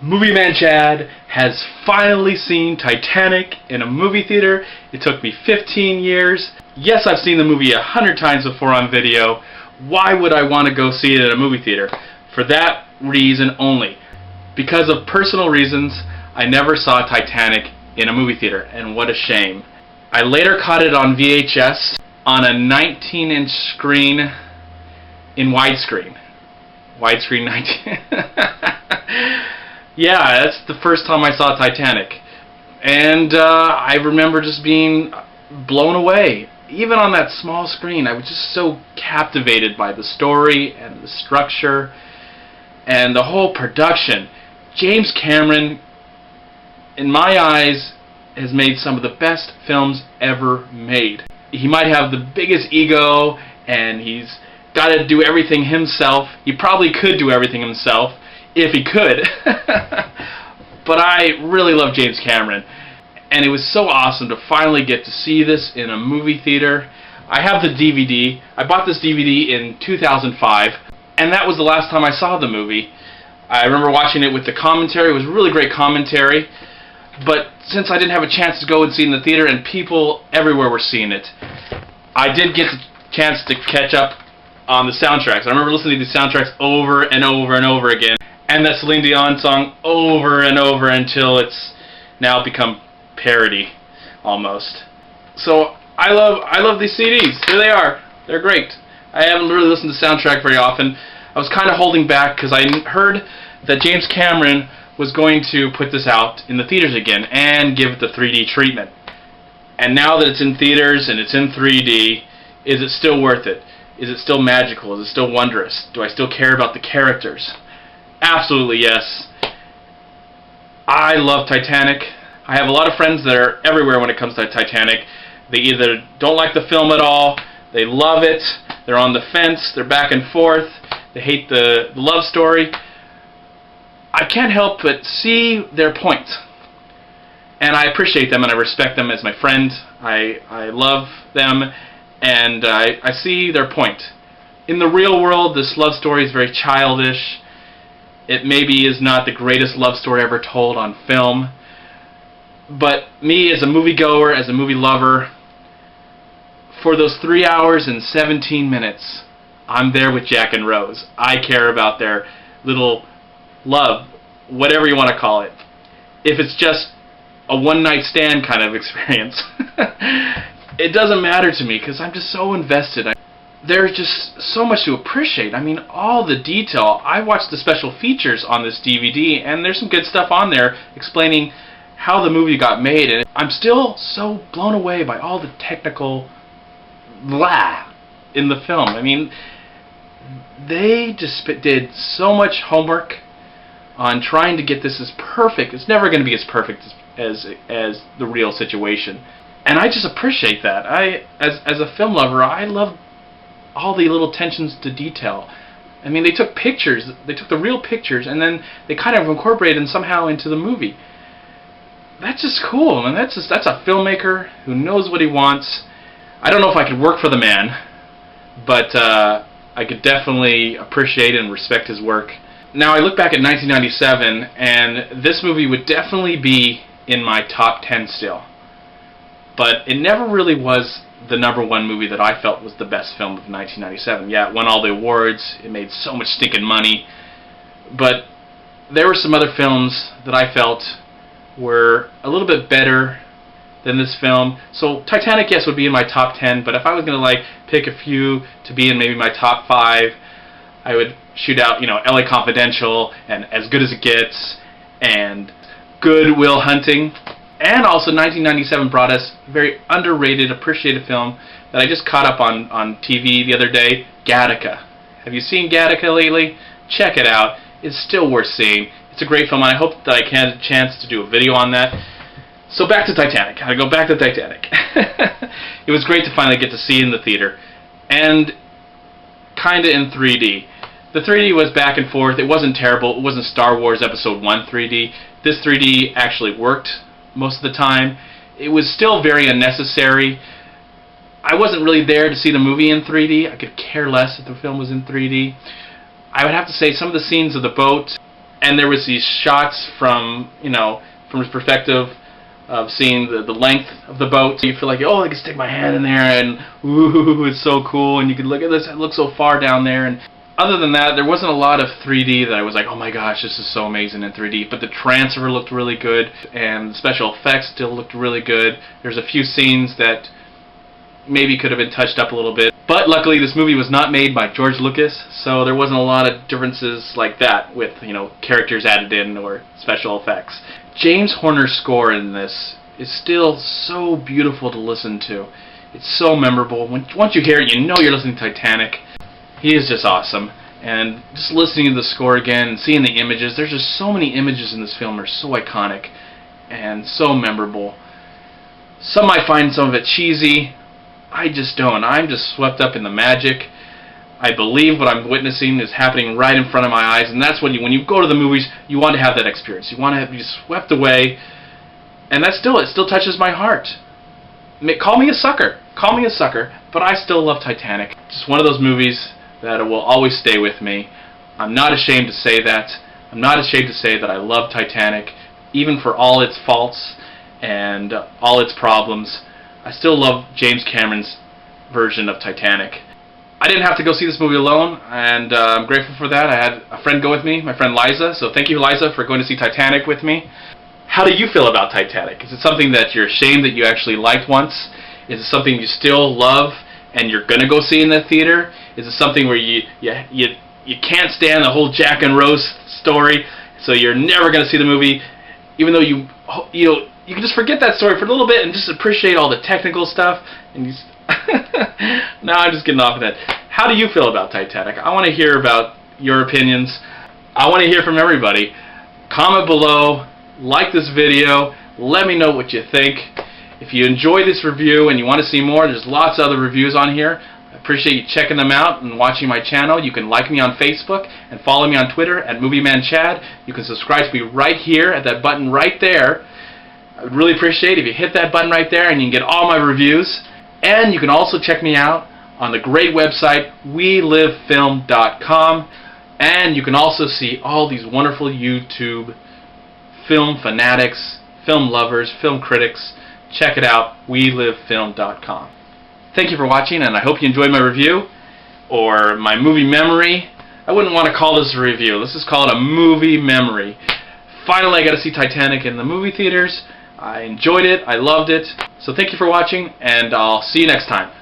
MovieManCHAD has finally seen Titanic in a movie theater. It took me 15 years. Yes, I've seen the movie 100 times before on video. Why would I want to go see it in a movie theater? For that reason only. Because of personal reasons, I never saw Titanic in a movie theater, and what a shame. I later caught it on VHS on a 19-inch screen in widescreen. Widescreen 19. Yeah, that's the first time I saw Titanic. And I remember just being blown away. Even on that small screen, I was just so captivated by the story and the structure and the whole production. James Cameron, in my eyes, has made some of the best films ever made. He might have the biggest ego and he's got to do everything himself. He probably could do everything himself if he could. But I really love James Cameron. And it was so awesome to finally get to see this in a movie theater. I have the DVD. I bought this DVD in 2005, and that was the last time I saw the movie. I remember watching it with the commentary. It was really great commentary. But since I didn't have a chance to go and see it in the theater, and people everywhere were seeing it, I did get the chance to catch up on the soundtracks. I remember listening to the soundtracks over and over and over again, and that Celine Dion song over and over until it's now become parody, almost. So I love these CDs. Here they are. They're great. I haven't really listened to the soundtrack very often. I was kind of holding back because I heard that James Cameron was going to put this out in the theaters again and give it the 3D treatment. And now that it's in theaters and it's in 3D, is it still worth it? Is it still magical? Is it still wondrous? Do I still care about the characters? Absolutely yes. I love Titanic. I have a lot of friends that are everywhere when it comes to Titanic. They either don't like the film at all, they love it, they're on the fence, they're back and forth, they hate the love story. I can't help but see their point. And I appreciate them and I respect them as my friend. I love them and I see their point. In the real world, this love story is very childish. It maybe is not the greatest love story ever told on film. But me as a moviegoer, as a movie lover, for those 3 hours and 17 minutes, I'm there with Jack and Rose. I care about their little love, whatever you want to call it. If it's just a one-night stand kind of experience, it doesn't matter to me because I'm just so invested. There's just so much to appreciate. I mean, all the detail. I watched the special features on this DVD, and there's some good stuff on there explaining how the movie got made, and I'm still so blown away by all the technical blah in the film. I mean, they just did so much homework on trying to get this as perfect. It's never going to be as perfect as the real situation, and I just appreciate that. As a film lover, I love all the little attentions to detail. I mean, they took pictures, they took the real pictures, and then they kind of incorporated them somehow into the movie. That's just cool, man. That's a filmmaker who knows what he wants. I don't know if I could work for the man, but I could definitely appreciate and respect his work. Now, I look back at 1997, and this movie would definitely be in my top 10 still. But it never really was the #1 movie that I felt was the best film of 1997. Yeah, it won all the awards. It made so much stinking money. But there were some other films that I felt were a little bit better than this film. So Titanic, yes, would be in my top 10, but if I was going to pick a few to be in maybe my top 5, I would shoot out, LA Confidential and As Good as It Gets and Good Will Hunting. And also 1997 brought us a very underrated, appreciated film that I just caught up on TV the other day, Gattaca. Have you seen Gattaca lately? Check it out. It's still worth seeing. It's a great film, and I hope that I can have a chance to do a video on that. So back to Titanic. I go back to Titanic. It was great to finally get to see it in the theater, and kind of in 3D. The 3D was back and forth. It wasn't terrible. It wasn't Star Wars Episode 1 3D. This 3D actually worked most of the time. It was still very unnecessary. I wasn't really there to see the movie in 3D. I could care less if the film was in 3D. I would have to say some of the scenes of the boat and there was these shots from, from his perspective of seeing the length of the boat. So you feel like, oh, I can stick my hand in there, and ooh, it's so cool, and you can look at this, it looks so far down there. And other than that, there wasn't a lot of 3D that I was like, oh my gosh, this is so amazing in 3D. But the transfer looked really good, and the special effects still looked really good. There's a few scenes that maybe could have been touched up a little bit. But luckily, this movie was not made by George Lucas, so there wasn't a lot of differences like that with, characters added in or special effects. James Horner's score in this is still so beautiful to listen to. It's so memorable. Once you hear it, you know you're listening to Titanic. He is just awesome. And just listening to the score again and seeing the images, there's just so many images in this film that are so iconic and so memorable. Some might find some of it cheesy. I just don't. I'm just swept up in the magic. I believe what I'm witnessing is happening right in front of my eyes, and that's when you go to the movies, you want to have that experience. You want to be swept away, and it still touches my heart. Call me a sucker. Call me a sucker, but I still love Titanic. Just one of those movies that will always stay with me. I'm not ashamed to say that. I'm not ashamed to say that I love Titanic, even for all its faults and all its problems. I still love James Cameron's version of Titanic. I didn't have to go see this movie alone, and I'm grateful for that. I had a friend go with me, my friend Liza, so thank you, Liza, for going to see Titanic with me. How do you feel about Titanic? Is it something that you're ashamed that you actually liked once? Is it something you still love and you're going to go see in the theater? Is it something where you can't stand the whole Jack and Rose story, so you're never going to see the movie, even though you can just forget that story for a little bit and just appreciate all the technical stuff? And now I'm just getting off of that. How do you feel about Titanic? I want to hear about your opinions. I want to hear from everybody. Comment below, like this video, let me know what you think. If you enjoy this review and you want to see more, there's lots of other reviews on here. I appreciate you checking them out and watching my channel. You can like me on Facebook and follow me on Twitter at MovieManCHAD. You can subscribe to me right here at that button right there. I would really appreciate it if you hit that button right there and you can get all my reviews. And you can also check me out on the great website WeLiveFilm.com, and you can also see all these wonderful YouTube film fanatics, film lovers, film critics. Check it out, WeLiveFilm.com. Thank you for watching, and I hope you enjoyed my review, or my movie memory. I wouldn't want to call this a review. Let's just call it a movie memory. Finally, I got to see Titanic in the movie theaters. I enjoyed it. I loved it. So thank you for watching, and I'll see you next time.